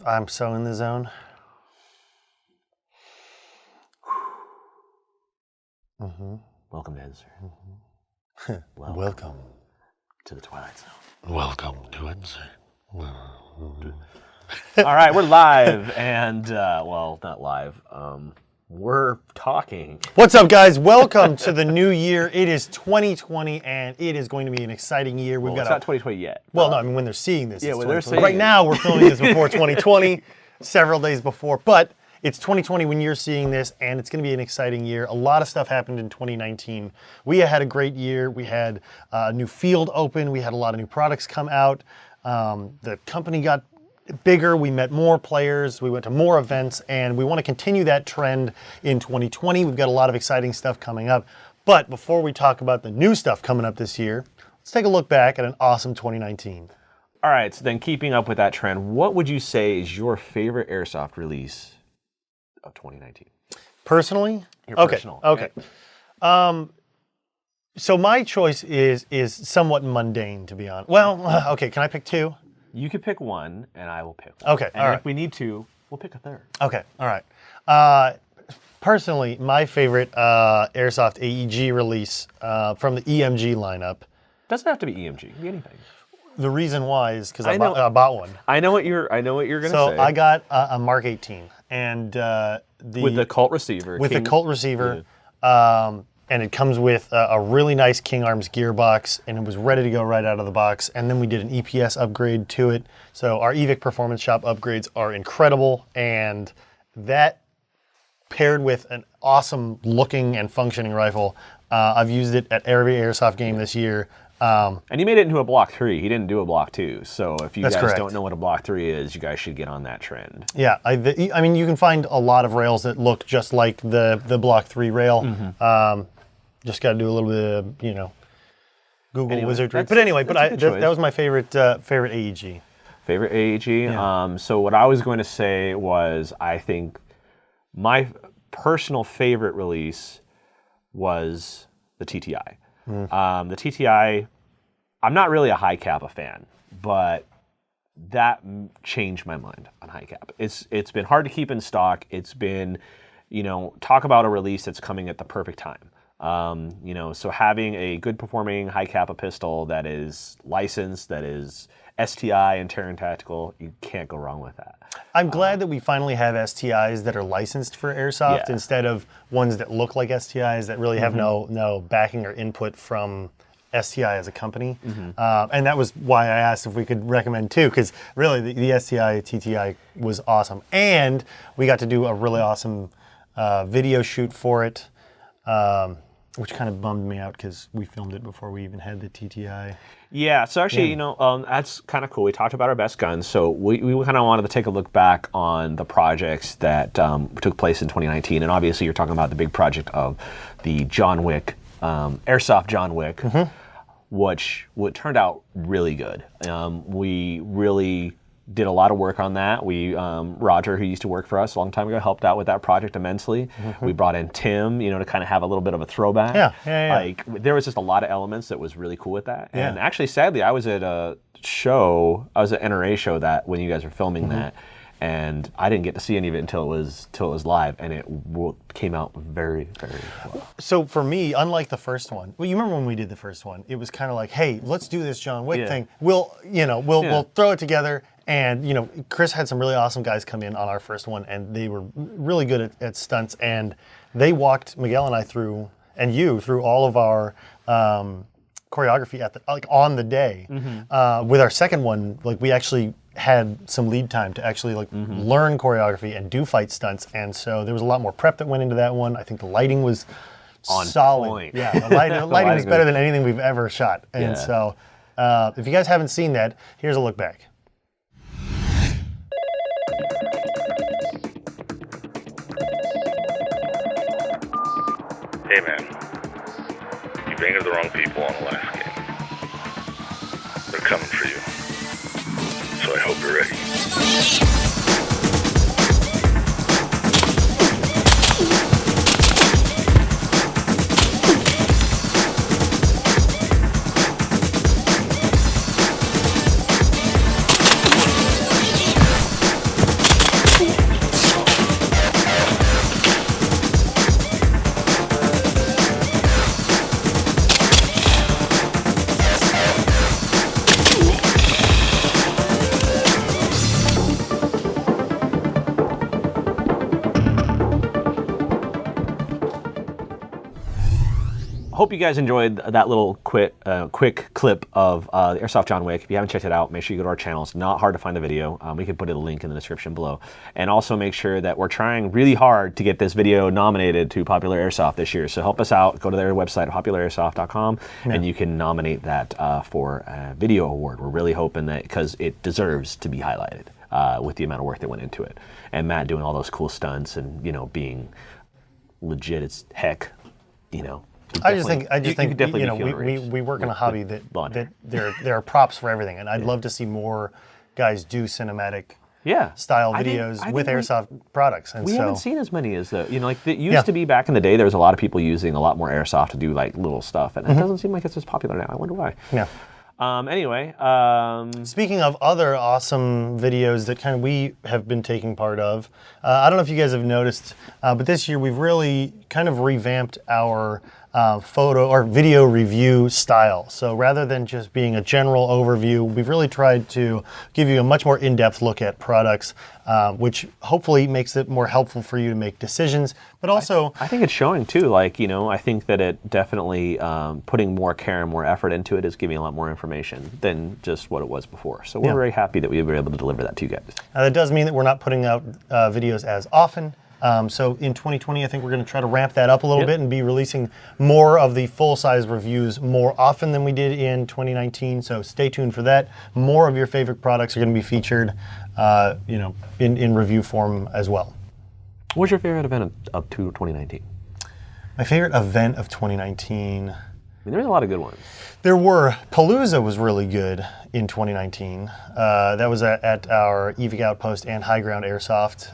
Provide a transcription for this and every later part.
I'm so in the zone. Welcome to NSRT. Welcome to the Twilight Zone. Welcome to NSRT. All right, we're live, and well, not live. We're talking. What's up, guys? Welcome to the new year. It is 2020, and it is going to be an exciting year. It's not 2020 yet. Well, no, I mean when they're seeing this. Yeah, it's when they're seeing right now, we're filming this before 2020, several days before, but it's 2020 when you're seeing this, and it's going to be an exciting year. A lot of stuff happened in 2019. We had a great year. We had a new field open. We had a lot of new products come out. The company got bigger. We met more players. We went to more events, and we want to continue that trend in 2020. We've got a lot of exciting stuff coming up. But before we talk about the new stuff coming up this year, let's take a look back at an awesome 2019. All right, so then keeping up with that trend, what would you say is your favorite Airsoft release of 2019? Personally? Personal. Okay. So my choice is somewhat mundane, to be honest. Well, okay, can I pick two? You could pick one, and I will pick one. Okay, and all right. if we need to, we'll pick a third. Okay, all right. Personally, my favorite Airsoft AEG release from the EMG lineup. Doesn't have to be EMG. It can be anything. The reason why is because I bought one. I know what you're gonna say. So I got a Mark 18, and with the Colt receiver. With the Colt receiver, and it comes with a really nice King Arms gearbox, and it was ready to go right out of the box. And then we did an EPS upgrade to it. So our Evike Performance Shop upgrades are incredible, and that paired with an awesome looking and functioning rifle. I've used it at every Airsoft game this year. And he made it into a Block 3. He didn't do a Block 2. So if you guys correct. don't know what a Block 3 is, you guys should get on that trend. Yeah, I mean, you can find a lot of rails that look just like the Block 3 rail. Just got to do a little bit of, Google wizardry. But anyway, that was my favorite AEG. Favorite AEG? Yeah. So what I was going to say was, I think my personal favorite release was the TTI. The TTI, I'm not really a high Kappa fan, but that changed my mind on high Kappa. It's been hard to keep in stock. It's been, talk about a release that's coming at the perfect time. So having a good performing high Kappa pistol that is licensed, that is STI and Terran Tactical, you can't go wrong with that. I'm glad that we finally have STIs that are licensed for Airsoft instead of ones that look like STIs that really have no backing or input from STI as a company. And that was why I asked if we could recommend two, because really the STI TTI was awesome. And we got to do a really awesome video shoot for it. Which kind of bummed me out because we filmed it before we even had the TTI. Yeah, so actually, that's kind of cool. We talked about our best guns, so we kind of wanted to take a look back on the projects that took place in 2019, and obviously you're talking about the big project of the John Wick, Airsoft John Wick, which turned out really good. We really did a lot of work on that. We, Roger, who used to work for us a long time ago, helped out with that project immensely. We brought in Tim, to kind of have a little bit of a throwback. Yeah. Like, there was just a lot of elements that was really cool with that. And actually, sadly, I was at a show, I was at NRA show that when you guys were filming that, and I didn't get to see any of it until it was live, and it came out very, very well. So for me, unlike the first one, well, you remember when we did the first one, it was kind of like, hey, let's do this John Wick thing. We'll throw it together. And, Chris had some really awesome guys come in on our first one, and they were really good at stunts. And they walked Miguel and I through all of our choreography on the day. With our second one, we actually had some lead time to actually learn choreography and do fight stunts. And so there was a lot more prep that went into that one. I think the lighting was on solid. Point. Yeah, the lighting was better than anything we've ever shot. And so if you guys haven't seen that, here's a look back. Hey man, you banged the wrong people on the last game. They're coming for you. So I hope you're ready. hope you guys enjoyed that little quick clip of Airsoft John Wick. If you haven't checked it out, make sure you go to our channel. It's not hard to find the video. We can put a link in the description below. And also make sure that we're trying really hard to get this video nominated to Popular Airsoft this year. So help us out. Go to their website, popularairsoft.com, and you can nominate that for a video award. We're really hoping that, because it deserves to be highlighted with the amount of work that went into it. And Matt doing all those cool stunts and, being legit as heck, I just think we work in a hobby that there are props for everything, and I'd love to see more guys do cinematic style videos with Airsoft products. And we haven't seen as many as it used to be back in the day. There was a lot of people using a lot more Airsoft to do like little stuff, and it doesn't seem like it's as popular now. I wonder why. Yeah. Anyway, speaking of other awesome videos that we have been taking part of, I don't know if you guys have noticed, but this year we've really kind of revamped our photo or video review style. So rather than just being a general overview, we've really tried to give you a much more in-depth look at products, which hopefully makes it more helpful for you to make decisions. But also, I think it's showing too. I think that it definitely putting more care and more effort into it is giving a lot more information than just what it was before. So we're very happy that we were able to deliver that to you guys. That does mean that we're not putting out videos as often. So in 2020, I think we're going to try to ramp that up a little bit and be releasing more of the full-size reviews more often than we did in 2019. So stay tuned for that. More of your favorite products are going to be featured, in review form as well. What was your favorite event of 2019? My favorite event of 2019. There's a lot of good ones. There were. Palooza was really good in 2019. That was at our Evike Outpost and High Ground Airsoft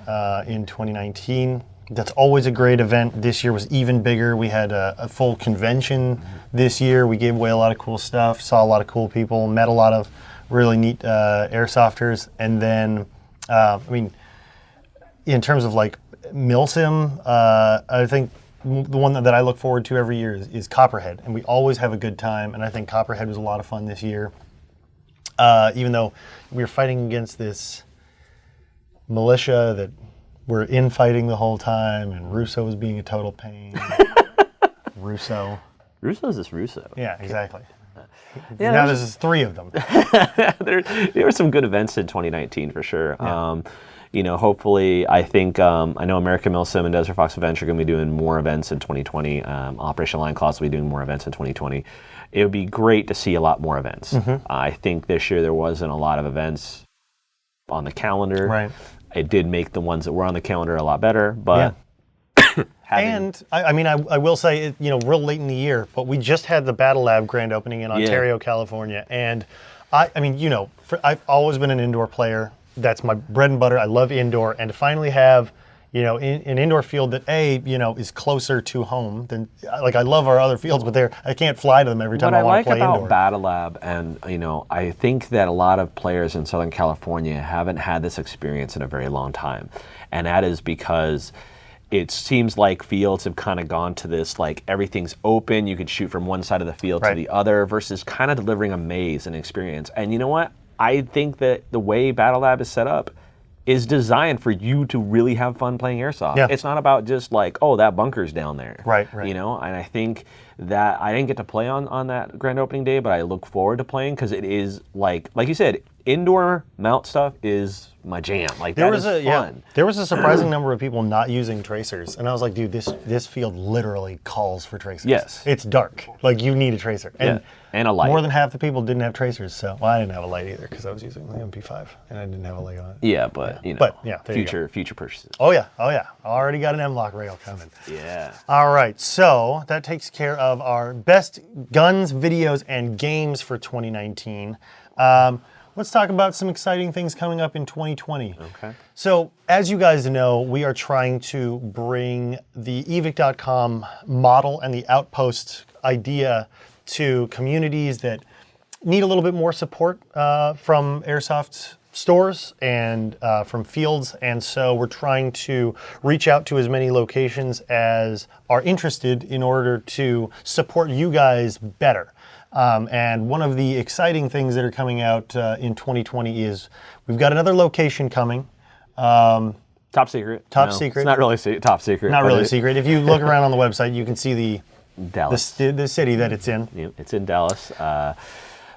in 2019. That's always a great event. This year was even bigger. We had a full convention this year. We gave away a lot of cool stuff, saw a lot of cool people, met a lot of really neat airsofters. And then, in terms of Milsim, I think the one that I look forward to every year is Copperhead, and we always have a good time, and I think Copperhead was a lot of fun this year. Even though we were fighting against this militia that were infighting the whole time, and Russo was being a total pain. Russo's just Russo. Yeah, exactly. Now there's 3 of them. there were some good events in 2019 for sure. Yeah. Hopefully, I think, I know American Milsim and Desert Fox Adventure are going to be doing more events in 2020. Operation Lion Claws will be doing more events in 2020. It would be great to see a lot more events. I think this year there wasn't a lot of events on the calendar. Right. It did make the ones that were on the calendar a lot better, but... Yeah. And I will say, real late in the year, but we just had the Battle Lab grand opening in Ontario, California. And I've always been an indoor player. That's my bread and butter. I love indoor, and to finally have, an indoor field that is closer to home than I love our other fields, but I can't fly to them every time I want to play indoor. What I like about Battle Lab, and I think that a lot of players in Southern California haven't had this experience in a very long time, and that is because it seems like fields have kind of gone to this, everything's open, you can shoot from one side of the field to the other, versus kind of delivering a maze and experience. And you know what? I think that the way Battle Lab is set up is designed for you to really have fun playing Airsoft. Yeah. It's not about just that bunker's down there. Right. And I think that I didn't get to play on that grand opening day, but I look forward to playing because it is, like you said, indoor mount stuff is my jam. That is fun. Yeah, there was a surprising number of people not using tracers, and I was like, dude, this field literally calls for tracers. Yes. It's dark. You need a tracer. And a light. More than half the people didn't have tracers, so I didn't have a light either because I was using the MP5 and I didn't have a light on it. Yeah, but future purchases. Oh yeah. Already got an M-Lock rail coming. Yeah. All right, so that takes care of our best guns, videos, and games for 2019. Let's talk about some exciting things coming up in 2020. Okay. So, as you guys know, we are trying to bring the Evike.com model and the Outpost idea to communities that need a little bit more support from Airsoft stores and from fields. And so we're trying to reach out to as many locations as are interested in order to support you guys better. And one of the exciting things that are coming out in 2020 is we've got another location coming. Top secret. Top secret. It's not really top secret. Not really secret. If you look around on the website, you can see Dallas. The city that it's in. It's in Dallas.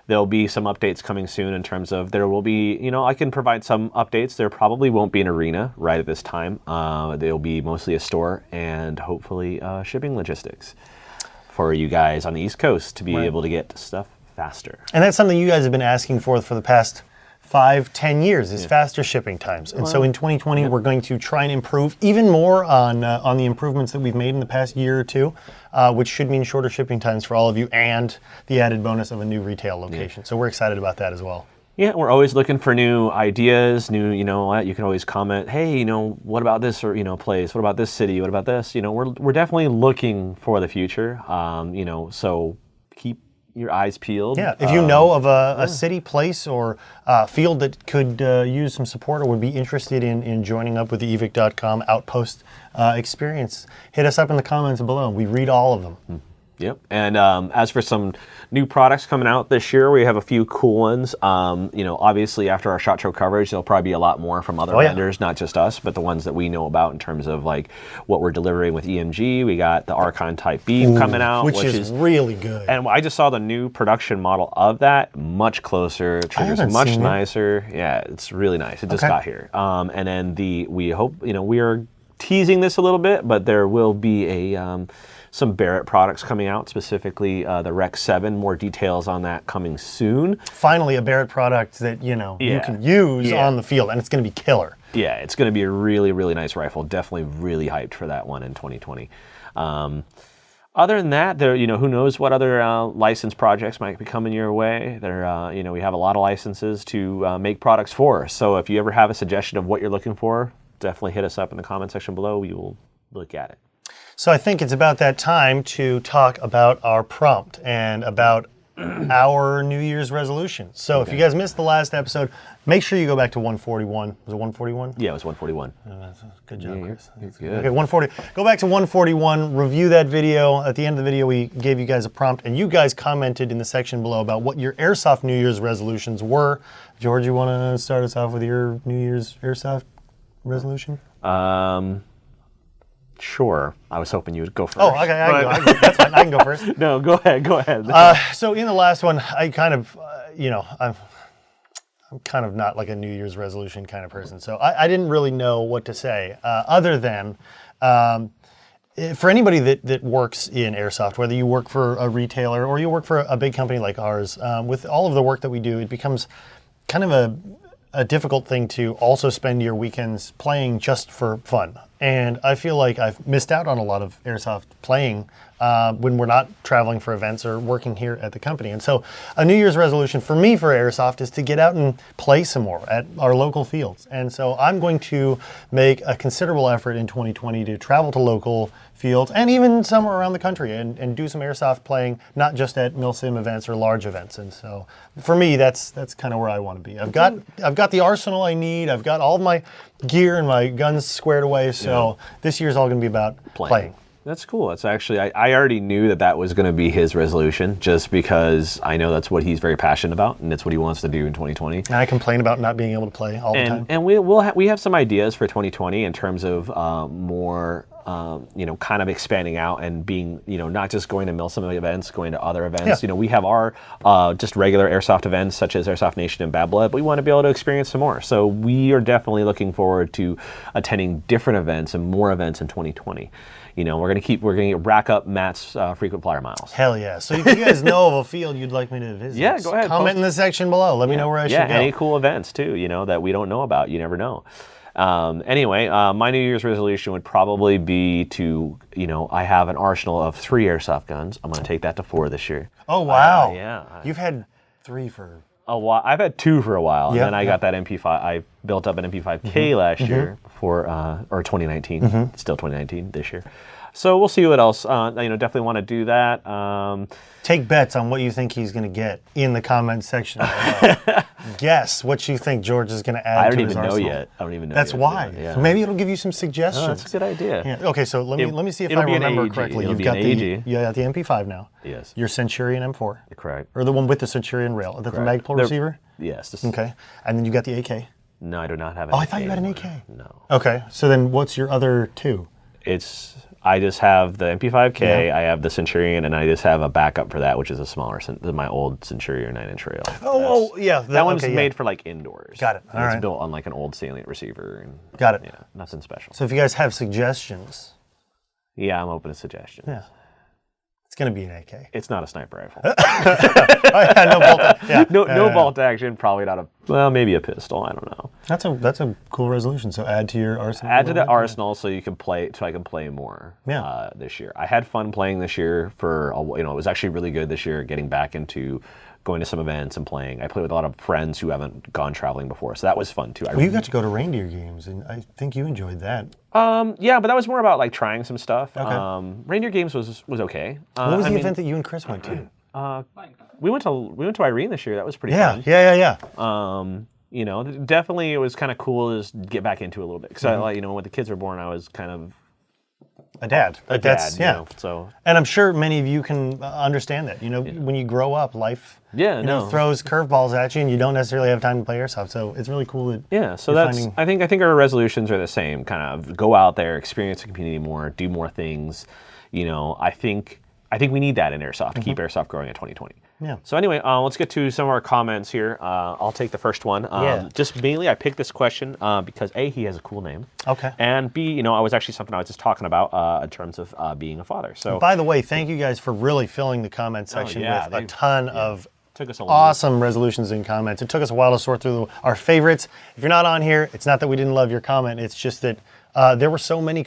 There'll be some updates coming soon in terms of there will be, I can provide some updates. There probably won't be an arena right at this time. There'll be mostly a store and hopefully shipping logistics for you guys on the East Coast to be able to get stuff faster. And that's something you guys have been asking for the past 5-10 years is faster shipping times. And so in 2020, we're going to try and improve even more on the improvements that we've made in the past year or two, which should mean shorter shipping times for all of you and the added bonus of a new retail location. So we're excited about that as well. Yeah, we're always looking for new ideas, you can always comment, hey, what about this or, place? What about this city? What about this? We're definitely looking for the future, so keep your eyes peeled. Yeah, if you know of a city, place, or field that could use some support or would be interested in joining up with the Evike.com Outpost experience, hit us up in the comments below. We read all of them. Yep. And as for some new products coming out this year, we have a few cool ones. Obviously after our SHOT Show coverage, there'll probably be a lot more from other vendors, not just us, but the ones that we know about in terms of like what we're delivering with EMG. We got the Archon Type Beam coming out, which is really good. And I just saw the new production model of that, much closer, triggers much nicer. Yeah, it's really nice. It just got here. And then we hope, we are teasing this a little bit, but there will be some Barrett products coming out, specifically the Rec 7. More details on that coming soon. Finally, a Barrett product that you can use on the field, and it's going to be killer. Yeah, it's going to be a really, really nice rifle. Definitely really hyped for that one in 2020. Other than that, there, who knows what other license projects might be coming your way. There, we have a lot of licenses to make products for. So if you ever have a suggestion of what you're looking for, definitely hit us up in the comment section below. We will look at it. So I think it's about that time to talk about our prompt and about our New Year's resolution. So if you guys missed the last episode, make sure you go back to 141. Was it 141? Yeah, it was 141. Good job, Chris. You're good. Okay, 140. Go back to 141, review that video. At the end of the video, we gave you guys a prompt, and you guys commented in the section below about what your Airsoft New Year's resolutions were. George, you want to start us off with your New Year's Airsoft resolution? Sure. I was hoping you would go first. Oh, okay. I can go. That's fine. I can go first. No, go ahead. Go ahead. So in the last one, I kind of, I'm kind of not like a New Year's resolution kind of person. So I didn't really know what to say other than for anybody that works in Airsoft, whether you work for a retailer or you work for a big company like ours, with all of the work that we do, it becomes kind of a difficult thing to also spend your weekends playing just for fun. And I feel like I've missed out on a lot of Airsoft playing when we're not traveling for events or working here at the company. And so a New Year's resolution for me for Airsoft is to get out and play some more at our local fields. And so I'm going to make a considerable effort in 2020 to travel to local fields and even somewhere around the country and do some Airsoft playing, not just at MilSim events or large events. And so for me, that's kind of where I want to be. I've got the arsenal I need. I've got all of my gear and my guns squared away. So this year's all going to be about playing. That's cool. It's actually, I already knew that was going to be his resolution just because I know that's what he's very passionate about and it's what he wants to do in 2020. And I complain about not being able to play all the time. And we have some ideas for 2020 in terms of more, kind of expanding out and being, not just going to MilSim events, going to other events. Yeah. We have our just regular Airsoft events such as Airsoft Nation and Bad Blood, but we want to be able to experience some more. So we are definitely looking forward to attending different events and more events in 2020. We're gonna rack up Matt's frequent flyer miles. Hell yeah! So if you guys know of a field you'd like me to visit, go ahead. Comment in the section below. Let me know where I should go. Any cool events too, that we don't know about. You never know. Anyway, my New Year's resolution would probably be to, I have an arsenal of 3 Airsoft guns. I'm gonna take that to 4 this year. Oh wow! Yeah. You've had 3 for a while. I've had 2 for a while, and then I got that MP5. I built up an MP5K last year for or 2019. Still 2019 this year. So we'll see what else. Definitely want to do that. Take bets on what you think he's going to get in the comment section. Guess what you think George is going to add to his arsenal. I don't even know yet. I don't even know. That's yet. why. Yeah. So maybe it'll give you some suggestions. Oh, that's a good idea. Yeah. Okay, so let me see if I remember correctly. You've got the MP5 now. Yes. Your Centurion M4. Correct. Or the one with the Centurion rail. That's the Magpul receiver? Yes. Okay. And then you got the AK. No, I do not have an AK. Oh, I thought you had an AK. No. Okay. So then what's your other 2? It's I just have the MP5K, I have the Centurion, and I just have a backup for that, which is a smaller than my old Centurion 9-inch rail. Yeah. That one's made for like indoors. Got it. And it's built on like an old salient receiver. And, Got it. Yeah, nothing special. So if you guys have suggestions. Yeah, I'm open to suggestions. Yeah. It's going to be an AK. It's not a sniper rifle. No bolt. Yeah. No bolt action, probably not maybe a pistol, I don't know. That's a cool resolution. So add to your arsenal. Add to the arsenal so you can play, so I can play more Yeah. This year. I had fun playing this year it was actually really good this year getting back into going to some events and playing. I played with a lot of friends who haven't gone traveling before, so that was fun too. You got to go to reindeer games, and I think you enjoyed that. Yeah, but that was more about like trying some stuff. Okay. Reindeer games was okay. What was the event that you and Chris went to? We went to Irene this year. That was pretty fun. Yeah. Definitely it was kind of cool to get back into it a little bit because when the kids were born, I was kind of a dad. So, and I'm sure many of you can understand that. When you grow up, life throws curveballs at you, and you don't necessarily have time to play airsoft. So it's really cool that So I think our resolutions are the same. Kind of go out there, experience the community more, do more things. I think we need that in airsoft to keep airsoft growing in 2020. Yeah. So anyway, let's get to some of our comments here. I'll take the first one. Just mainly, I picked this question because A, he has a cool name. Okay. And B, I was actually something I was just talking about in terms of being a father. So. By the way, thank you guys for really filling the comment section with a ton of took us awesome resolutions and comments. It took us a while to sort through our favorites. If you're not on here, it's not that we didn't love your comment. It's just that there were so many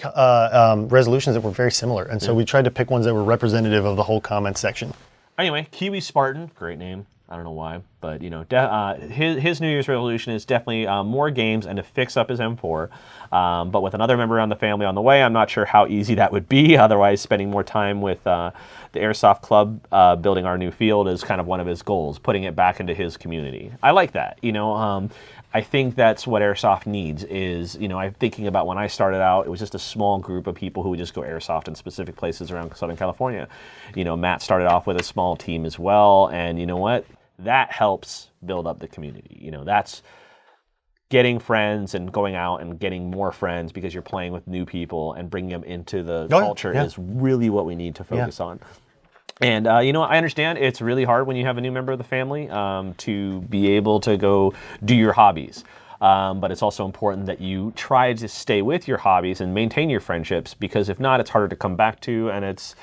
resolutions that were very similar. And so we tried to pick ones that were representative of the whole comment section. Anyway, Kiwi Spartan, great name. I don't know why, but his New Year's resolution is definitely more games and to fix up his M4. But with another member of the family on the way, I'm not sure how easy that would be. Otherwise, spending more time with the Airsoft Club, building our new field is kind of one of his goals, putting it back into his community. I like that. I think that's what Airsoft needs is, I'm thinking about when I started out, it was just a small group of people who would just go Airsoft in specific places around Southern California. Matt started off with a small team as well, and you know what? That helps build up the community. That's getting friends and going out and getting more friends because you're playing with new people and bringing them into the culture is really what we need to focus on. And, I understand it's really hard when you have a new member of the family to be able to go do your hobbies. But it's also important that you try to stay with your hobbies and maintain your friendships because if not, it's harder to come back to and it's,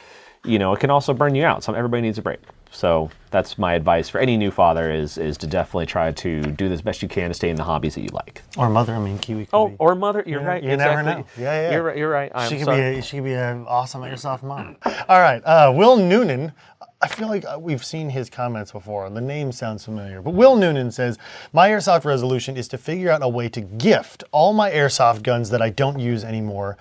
it can also burn you out. Everybody needs a break. So that's my advice for any new father is to definitely try to do the best you can to stay in the hobbies that you like. Or mother, Kiwi. Or mother, you're right. You never know. Yeah. You're right. She could be an awesome airsoft mom. All right, Will Noonan. I feel like we've seen his comments before. The name sounds familiar. But Will Noonan says, my airsoft resolution is to figure out a way to gift all my airsoft guns that I don't use anymore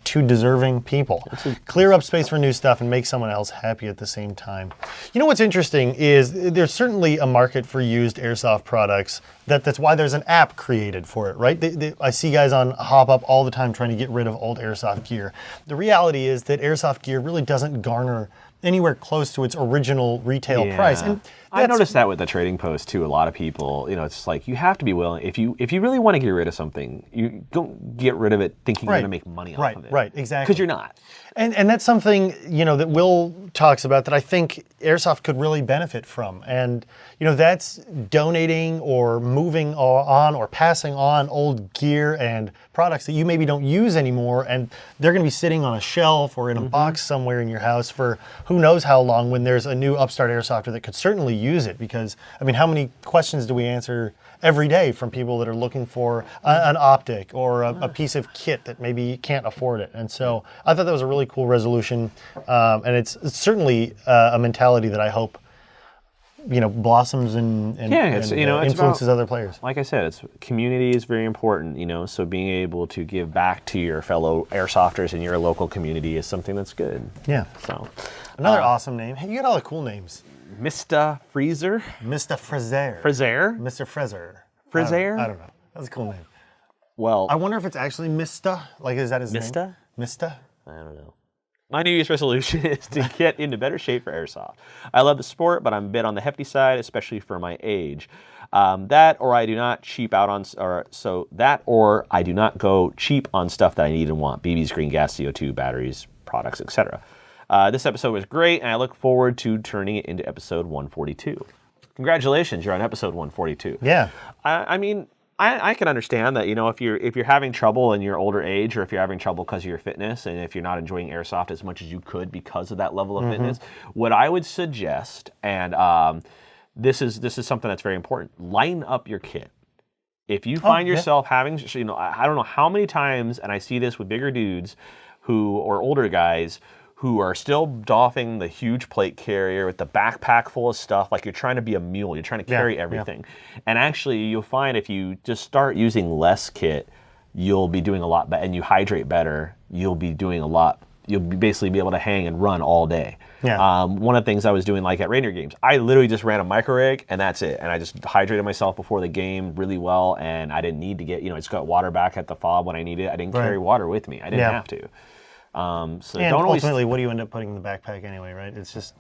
to deserving people. Clear up space for new stuff and make someone else happy at the same time. What's interesting is there's certainly a market for used airsoft products. That's why there's an app created for it, right? I see guys on Hop Up all the time trying to get rid of old airsoft gear. The reality is that airsoft gear really doesn't garner anywhere close to its original retail price. And I noticed that with the trading post too. A lot of people, it's like you have to be willing. If you really want to get rid of something, you don't get rid of it thinking you're going to make money off of it. Right, exactly. Because you're not. And that's something, that Will talks about that I think Airsoft could really benefit from. And, that's donating or moving on or passing on old gear and products that you maybe don't use anymore. And they're going to be sitting on a shelf or in a box somewhere in your house for who knows how long when there's a new upstart Airsofter that could certainly use it. Because, how many questions do we answer every day from people that are looking for an optic or a piece of kit that maybe can't afford it? And so I thought that was a really cool resolution, and it's certainly a mentality that I hope blossoms and influences other players. Like I said, community is very important. So being able to give back to your fellow airsofters in your local community is something that's good. Yeah. So another awesome name. Hey, you got all the cool names. Mr. Freezer. Mr. Frazer. Mr. Frazer. Frazer? I don't know. That's a cool name. Well, I wonder if it's actually Mista. Like, is that his name? Mista? I don't know. My New Year's resolution is to get into better shape for airsoft. I love the sport, but I'm a bit on the hefty side, especially for my age. That or I do not I do not go cheap on stuff that I need and want. BBs, green gas, CO2, batteries, products, etc. This episode was great, and I look forward to turning it into episode 142. Congratulations, you're on episode 142. Yeah. I mean, I can understand that, if you're having trouble in your older age, or if you're having trouble because of your fitness, and if you're not enjoying airsoft as much as you could because of that level of fitness, what I would suggest, and this is something that's very important, line up your kit. If you find yourself having, I don't know how many times, and I see this with bigger dudes or older guys who are still doffing the huge plate carrier with the backpack full of stuff, like you're trying to be a mule, you're trying to carry everything. And actually, you'll find if you just start using less kit, you'll be doing a lot better, and you hydrate better, you'll be basically be able to hang and run all day. Yeah. One of the things I was doing, like at Rainier games, I literally just ran a micro rig, and that's it. And I just hydrated myself before the game really well, and I didn't need to get, I just got water back at the fob when I needed it. I didn't carry water with me. I didn't have to. So and don't ultimately, what do you end up putting in the backpack anyway, right? It's just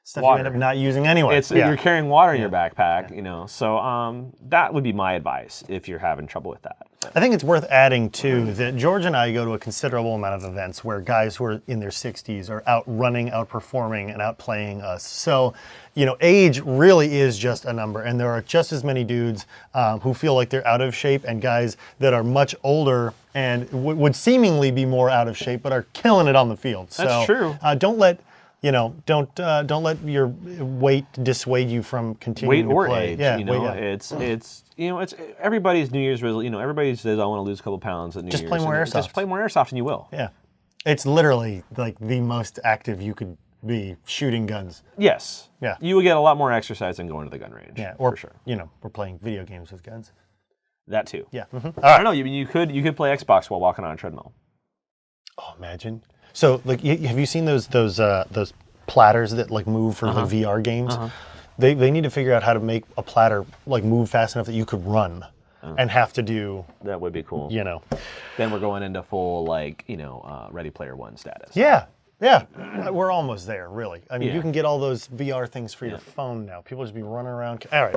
stuff water. you end up not using anyway. You're carrying water in your backpack, So that would be my advice if you're having trouble with that. I think it's worth adding, too, that George and I go to a considerable amount of events where guys who are in their 60s are out running, outperforming, and outplaying us. So, age really is just a number, and there are just as many dudes who feel like they're out of shape, and guys that are much older and would seemingly be more out of shape, but are killing it on the field. That's true. Don't let don't let your weight dissuade you from continuing weight or to play. age. It's everybody's New Year's resolution. Everybody says I want to lose a couple pounds at New Year's. Just play more airsoft. Just play more airsoft, and you will. Yeah, it's literally like the most active you could be shooting guns. Yes. Yeah. You will get a lot more exercise than going to the gun range. Yeah, or for sure. We're playing video games with guns. That too. Yeah. All right. I don't know. You could play Xbox while walking on a treadmill. Oh, imagine. So, like, have you seen those platters that like move for like VR games? They need to figure out how to make a platter like move fast enough that you could run and have to do. That would be cool. Then we're going into full Ready Player One status. Yeah. We're almost there, really. I mean, you can get all those VR things for your phone now. People just be running around. All right.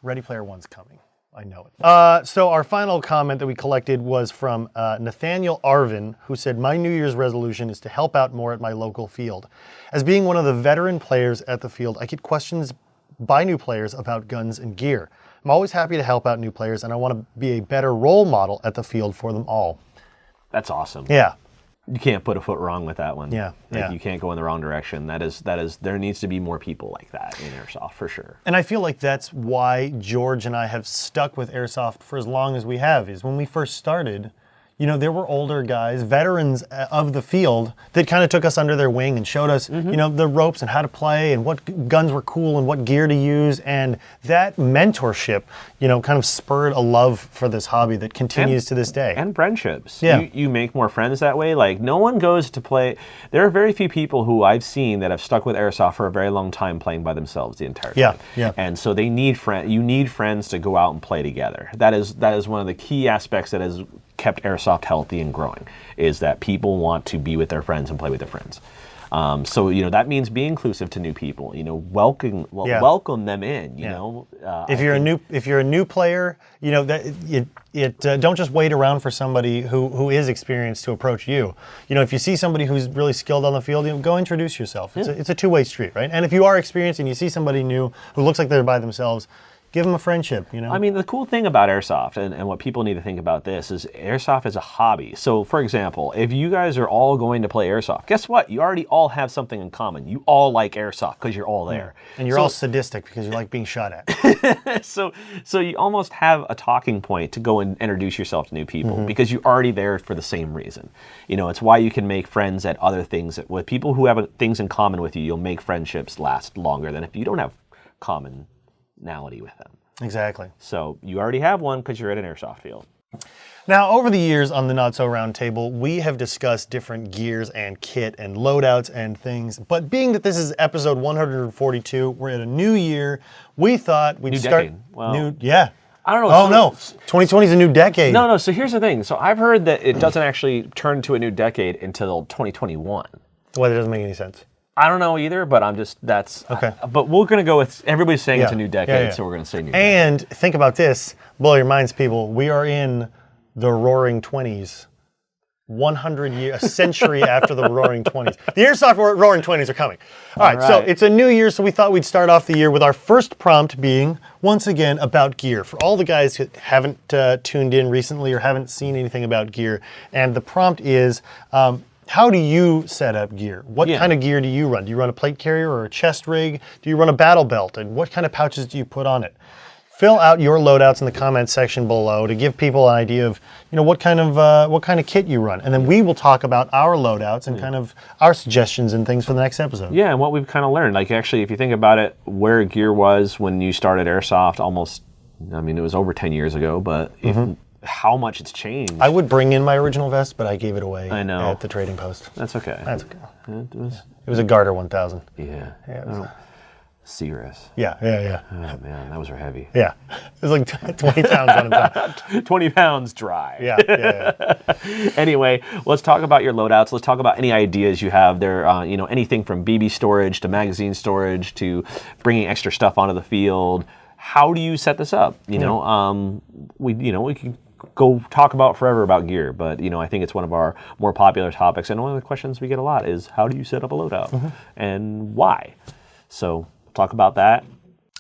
Ready Player One's coming. I know it. So our final comment that we collected was from Nathaniel Arvin, who said, "My New Year's resolution is to help out more at my local field. As being one of the veteran players at the field, I get questions by new players about guns and gear. I'm always happy to help out new players, and I want to be a better role model at the field for them all." That's awesome. Yeah. You can't put a foot wrong with that one. Yeah. You can't go in the wrong direction. That is. There needs to be more people like that in Airsoft for sure. And I feel like that's why George and I have stuck with Airsoft for as long as we have, is when we first started, there were older guys, veterans of the field, that kind of took us under their wing and showed us, the ropes and how to play and what guns were cool and what gear to use. And that mentorship, kind of spurred a love for this hobby that continues to this day. And friendships. Yeah. You make more friends that way. Like, no one goes to play. There are very few people who I've seen that have stuck with Airsoft for a very long time playing by themselves the entire time. Yeah. And so they need you need friends to go out and play together. That is one of the key aspects that has kept Airsoft healthy and growing, is that people want to be with their friends and play with their friends. So that means be inclusive to new people. Welcome them in. If you're a new player, don't just wait around for somebody who is experienced to approach you. If you see somebody who's really skilled on the field, go introduce yourself. It's a two-way street, right? And if you are experienced and you see somebody new who looks like they're by themselves, give them a friendship, I mean, the cool thing about Airsoft, and what people need to think about this, is Airsoft is a hobby. So, for example, if you guys are all going to play Airsoft, guess what? You already all have something in common. You all like Airsoft because you're all there. And you're all sadistic because you like being shot at. So you almost have a talking point to go and introduce yourself to new people because you're already there for the same reason. It's why you can make friends at other things. With people who have things in common with you, you'll make friendships last longer than if you don't have commonality with them. Exactly. So you already have one because you're at an Airsoft field. Now, over the years on the Not So Round Table, we have discussed different gears and kit and loadouts and things. But being that this is episode 142, we're at a new year, we thought we'd start... Decade. Well, I don't know. Oh, no. 2020 is a new decade. No. So here's the thing. So I've heard that it doesn't actually turn into a new decade until 2021. Well, that doesn't make any sense. I don't know either, but that's okay. But we're going to go with, everybody's saying it's a new decade, so we're going to say new decade. And think about this, blow your minds, people. We are in the roaring 20s. 100 years, a century after the Roaring 20s. The Airsoft Roaring 20s are coming. All right, so it's a new year, so we thought we'd start off the year with our first prompt being, once again, about gear. For all the guys who haven't tuned in recently or haven't seen anything about gear, and the prompt is, how do you set up gear? What kind of gear do you run? Do you run a plate carrier or a chest rig? Do you run a battle belt? And what kind of pouches do you put on it? Fill out your loadouts in the comments section below to give people an idea of, what kind of kit you run, and then we will talk about our loadouts and kind of our suggestions and things for the next episode. Yeah, and what we've kind of learned. Like, actually, if you think about it, where gear was when you started Airsoft, it was over 10 years ago, but how much it's changed. I would bring in my original vest, but I gave it away. I know. At the trading post. That's okay. That's okay. It was a Garter 1000. Yeah. Serious. Yeah. Oh man, that was heavy. Yeah, it was like 20 pounds on a pound. 20 pounds dry. Yeah. Anyway, let's talk about your loadouts. Let's talk about any ideas you have there. Anything from BB storage to magazine storage to bringing extra stuff onto the field. How do you set this up? We can go talk about forever about gear, but I think it's one of our more popular topics. And one of the questions we get a lot is, how do you set up a loadout and why? So. Talk about that.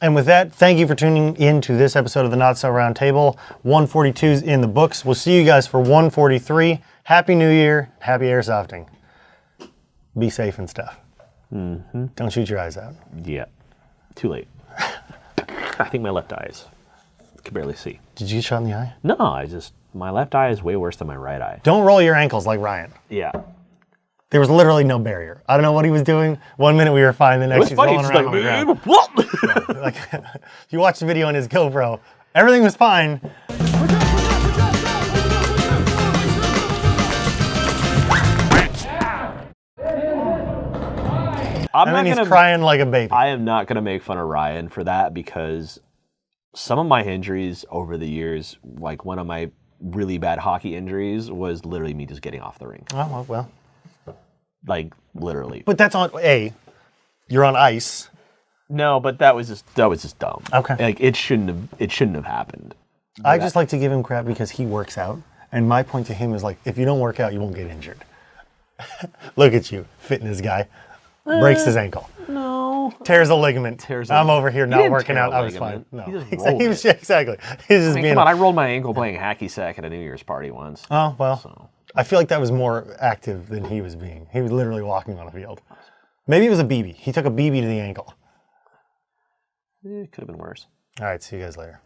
And with that, thank you for tuning in to this episode of the Not So Round Table. 142's in the books. We'll see you guys for 143. Happy New Year. Happy airsofting. Be safe and stuff. Don't shoot your eyes out. Yeah. Too late. I think my left eye can barely see. Did you get shot in the eye? No, my left eye is way worse than my right eye. Don't roll your ankles like Ryan. Yeah. There was literally no barrier. I don't know what he was doing. One minute we were fine, the next he's rolling around on the ground. Yeah, like, if you watch the video on his GoPro, everything was fine. He's crying like a baby. I am not going to make fun of Ryan for that, because some of my injuries over the years, like one of my really bad hockey injuries, was literally me just getting off the rink. Oh, well. Like, literally. But that's you're on ice. No, but that was just dumb. Okay. Like, it shouldn't have happened. I just like to give him crap because he works out. And my point to him is, like, if you don't work out, you won't get injured. Look at you, fitness guy. Breaks his ankle. No. Tears a ligament. I'm over here not working out. I was fine. No. Exactly. Come on, I rolled my ankle playing hacky sack at a New Year's party once. Oh, well. So. I feel like that was more active than he was being. He was literally walking on a field. Maybe it was a BB. He took a BB to the ankle. It could have been worse. All right, see you guys later.